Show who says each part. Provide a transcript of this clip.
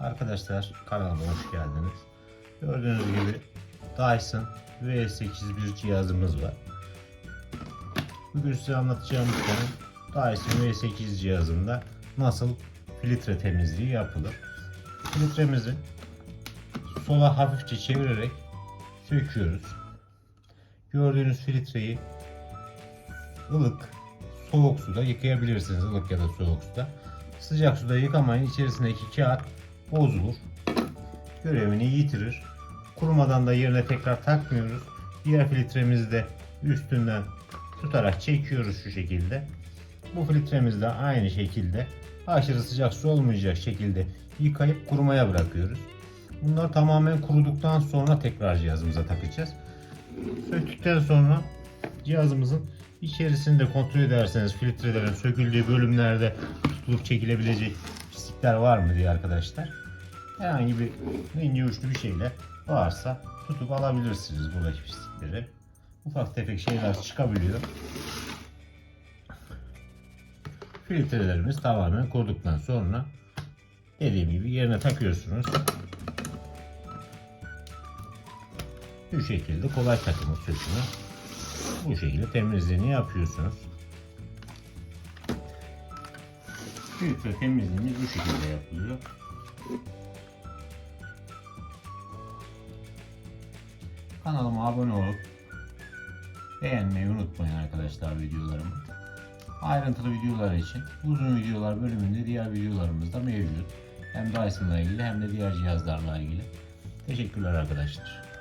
Speaker 1: Arkadaşlar kanalıma hoş geldiniz. Gördüğünüz gibi Dyson V8 bir cihazımız var. Bugün size anlatacağım konu Dyson V8 cihazında nasıl filtre temizliği yapılır. Filtremizi sola hafifçe çevirerek söküyoruz. Gördüğünüz filtreyi ılık, soğuk suda yıkayabilirsiniz. Ilık ya da soğuk suda. Sıcak suda yıkamayın. İçerisindeki kağıt bozulur. Görevini yitirir. Kurumadan da yerine tekrar takmıyoruz. Diğer filtremizi de üstünden tutarak çekiyoruz şu şekilde. Bu filtremizi de aynı şekilde aşırı sıcak su olmayacak şekilde yıkayıp kurumaya bırakıyoruz. Bunlar tamamen kuruduktan sonra tekrar cihazımıza takacağız. Söktükten sonra cihazımızın içerisini de kontrol ederseniz filtrelerin söküldüğü bölümlerde tutulup çekilebilecek pislikler var mı diye arkadaşlar. Herhangi bir ince uçlu bir şeyle varsa tutup alabilirsiniz buradaki pislikleri. Ufak tefek şeyler çıkabiliyor. Filtrelerimiz tamamen kuruduktan sonra dediğim gibi yerine takıyorsunuz. Bu şekilde kolay takımı sökümü. Bu şekilde temizliğini yapıyorsunuz. Filtre temizliğimiz bu şekilde yapılıyor. Kanalıma abone olup beğenmeyi unutmayın arkadaşlar videolarımı. Ayrıntılı videolar için uzun videolar bölümünde diğer videolarımız da mevcut. Hem Dyson'la ilgili hem de diğer cihazlarla ilgili. Teşekkürler arkadaşlar.